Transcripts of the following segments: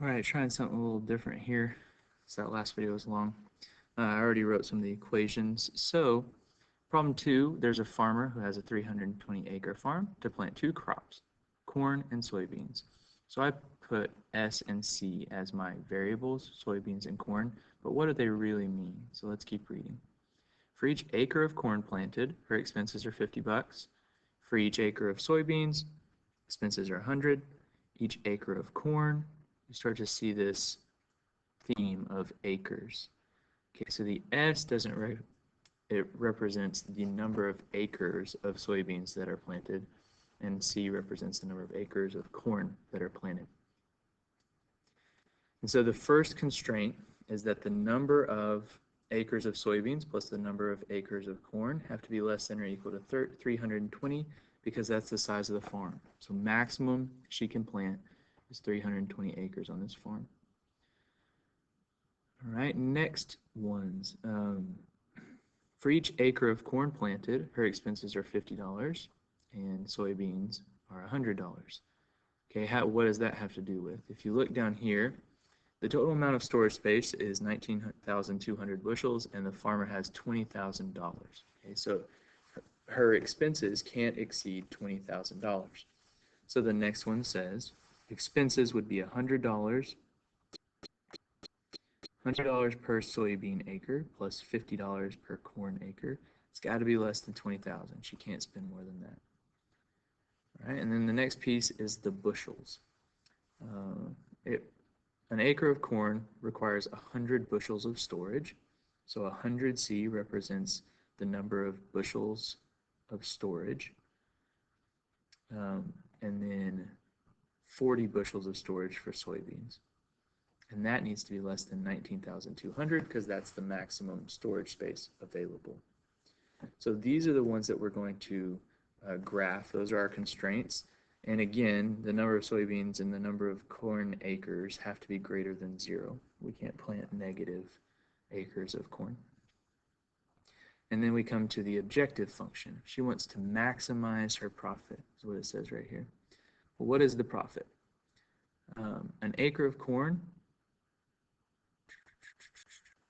Alright, trying something a little different here, so that last video was long. I already wrote some of the equations. So, problem 2, there's a farmer who has a 320-acre farm to plant two crops, corn and soybeans. So I put S and C as my variables, soybeans and corn, but what do they really mean? So let's keep reading. For each acre of corn planted, her expenses are $50. For each acre of soybeans, expenses are 100. Each acre of corn, you start to see this theme of acres. Okay, so the S doesn't it represents the number of acres of soybeans that are planted, and C represents the number of acres of corn that are planted. And so the first constraint is that the number of acres of soybeans plus the number of acres of corn have to be less than or equal to 320 because that's the size of the farm. So maximum she can plant is 320 acres on this farm. All right, next ones. For each acre of corn planted, her expenses are $50 and soybeans are $100. Okay, what does that have to do with? If you look down here, the total amount of storage space is 19,200 bushels and the farmer has $20,000. Okay, so her expenses can't exceed $20,000. So the next one says expenses would be $100 per soybean acre plus $50 per corn acre. It's got to be less than 20,000. She can't spend more than that. All right, and then the next piece is the bushels. An acre of corn requires 100 bushels of storage. So 100 C represents the number of bushels of storage. And then 40 bushels of storage for soybeans. And that needs to be less than 19,200 because that's the maximum storage space available. So these are the ones that we're going to graph. Those are our constraints. And again, the number of soybeans and the number of corn acres have to be greater than 0. We can't plant negative acres of corn. And then we come to the objective function. She wants to maximize her profit, is what it says right here. Well, what is the profit? An acre of corn,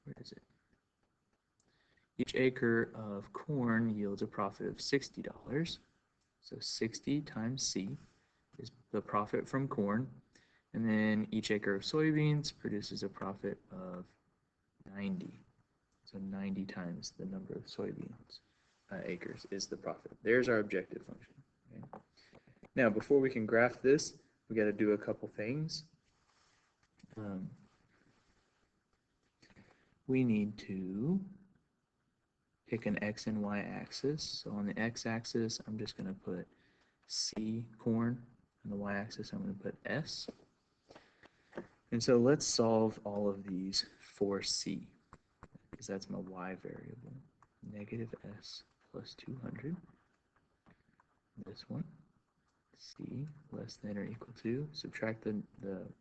where is it? Each acre of corn yields a profit of $60. So 60 times C is the profit from corn. And then each acre of soybeans produces a profit of 90. So 90 times the number of soybeans acres is the profit. There's our objective function. Okay? Now, before we can graph this, we got to do a couple things. We need to pick an X and Y axis. So on the X axis, I'm just going to put C, corn. On the Y axis, I'm going to put S. And so let's solve all of these for C, because that's my Y variable. Negative S plus 200. This one. C less than or equal to. Subtract the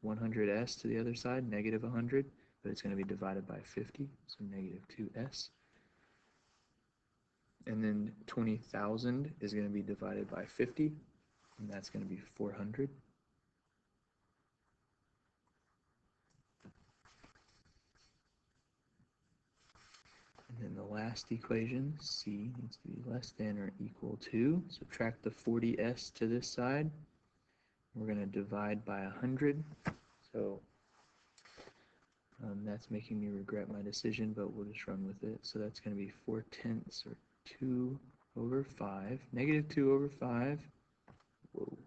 100S to the other side, negative 100, but it's going to be divided by 50, so negative 2S. And then 20,000 is going to be divided by 50, and that's going to be 400. And then the last equation, C needs to be less than or equal to. Subtract the 40S to this side. We're going to divide by 100. So that's making me regret my decision, but we'll just run with it. So that's going to be 4/10 or 2 over 5. Negative 2 over 5. Whoa.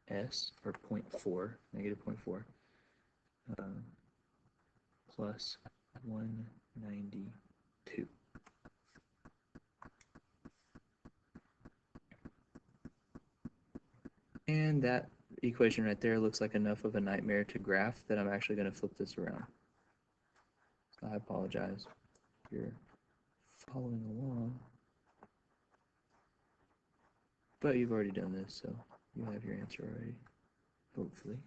S, or 0.4, negative 0.4, plus 192. And that equation right there looks like enough of a nightmare to graph that I'm actually going to flip this around. So I apologize if you're following along. But you've already done this, so you have your answer already, hopefully.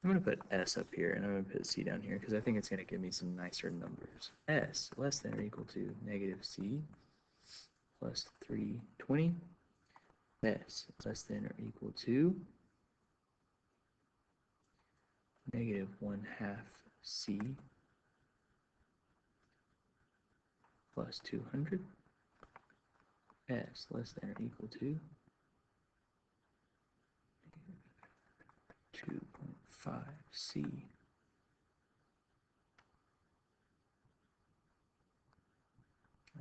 I'm going to put S up here, and I'm going to put C down here, because I think it's going to give me some nicer numbers. S less than or equal to negative C plus 320. s less than or equal to negative 1/2 c plus 200, s less than or equal to 2.5 c.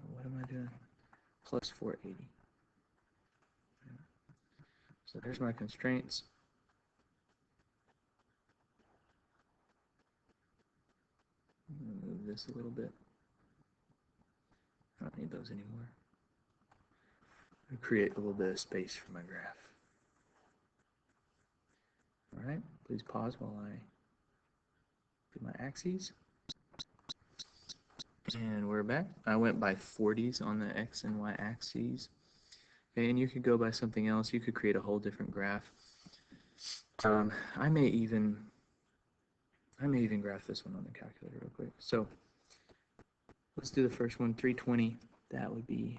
What am I doing? Plus 480. So there's my constraints. I'm going to move this a little bit. I don't need those anymore. I'll create a little bit of space for my graph. All right, please pause while I do my axes. And we're back. I went by 40s on the x and y axes. Okay, and you could go by something else. You could create a whole different graph. I may even graph this one on the calculator real quick. So let's do the first one, 320. That would be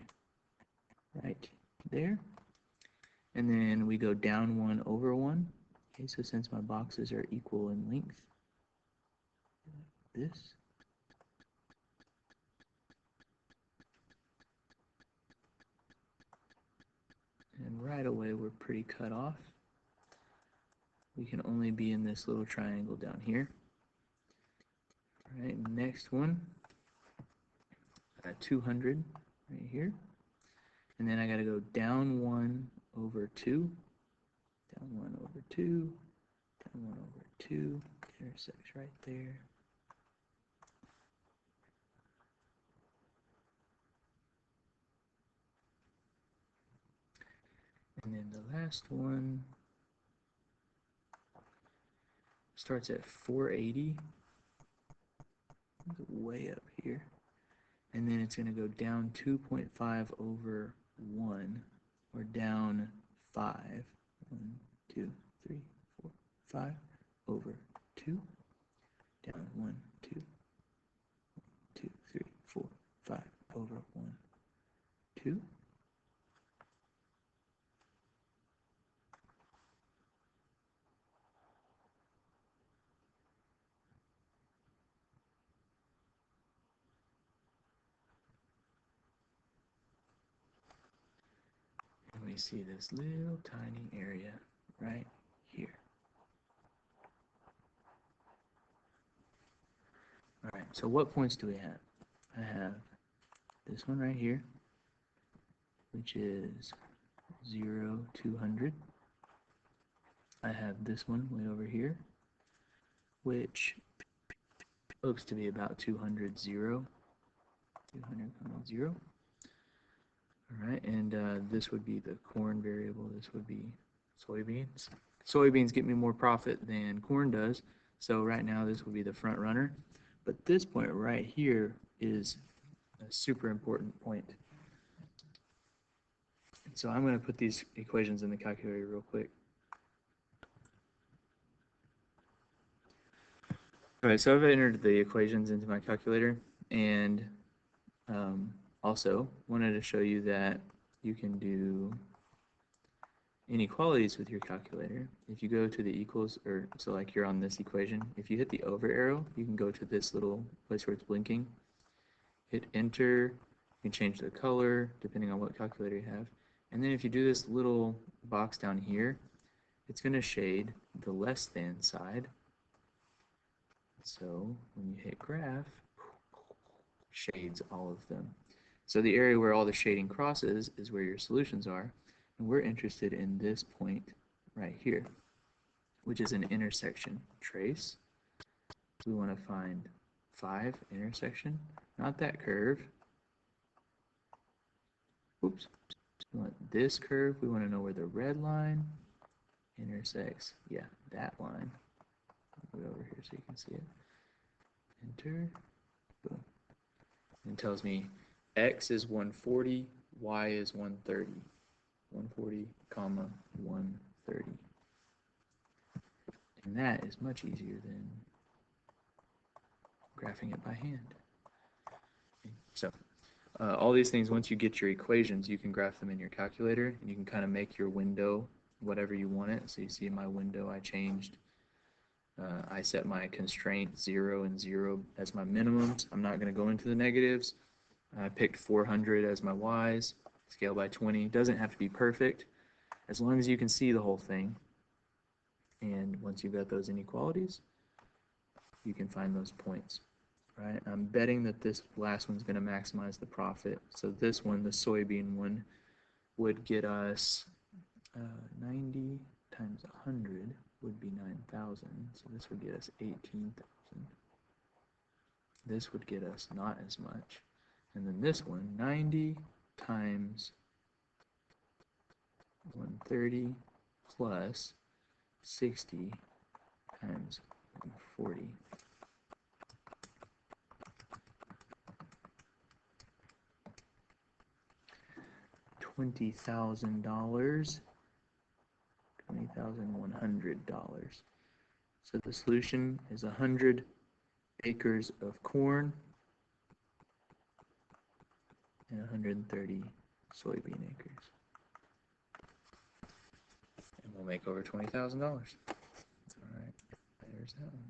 right there. And then we go down 1 over 1. Okay, so since my boxes are equal in length, this. And right away we're pretty cut off. We can only be in this little triangle down here. All right, next one, 200 right here. And then I got to go down 1 over 2, down 1 over 2, down 1 over 2, intersects right there. And then the last one starts at 480, way up here. And then it's going to go down 2.5 over 1, or down 5. 1, 2, 3, 4, 5 over 2. Down 1, 2, 2, 3, 4, 5 over 1, 2. And we see this little tiny area right here. All right, so what points do we have? I have this one right here, which is 0, 200. I have this one way over here, which looks to be about 200, 0. 200, 0. All right, and this would be the corn variable. This would be soybeans. Soybeans get me more profit than corn does, so right now this would be the front runner. But this point right here is a super important point. So I'm going to put these equations in the calculator real quick. All right, so I've entered the equations into my calculator, and also wanted to show you that you can do inequalities with your calculator. If you go to the equals, or so like you're on this equation, if you hit the over arrow, you can go to this little place where it's blinking, hit enter, you can change the color depending on what calculator you have, and then if you do this little box down here, it's going to shade the less than side. So when you hit graph, shades all of them. So the area where all the shading crosses is where your solutions are, and we're interested in this point right here, which is an intersection. Trace. We want to find 5 intersection, not that curve. Oops. We want this curve. We want to know where the red line intersects. Yeah, that line. I'll go over here so you can see it. Enter. Boom. And it tells me x is 140, y is 130. 140, comma, 130. And that is much easier than graphing it by hand. Okay, so All these things, once you get your equations, you can graph them in your calculator, and you can kind of make your window whatever you want it. So you see in my window, I changed, I set my constraint 0 and 0 as my minimums. I'm not going to go into the negatives. I picked 400 as my y's, scale by 20. It doesn't have to be perfect, as long as you can see the whole thing. And once you've got those inequalities, you can find those points. Right? I'm betting that this last one's going to maximize the profit. So this one, the soybean one, would get us 90 times 100 would be 9,000. So this would get us 18,000. This would get us not as much. And then this one, 90 times 130 plus 60 times 40. $20,000, $20,100. So the solution is 100 acres of corn and 130 soybean acres. And we'll make over $20,000. All right, there's that one.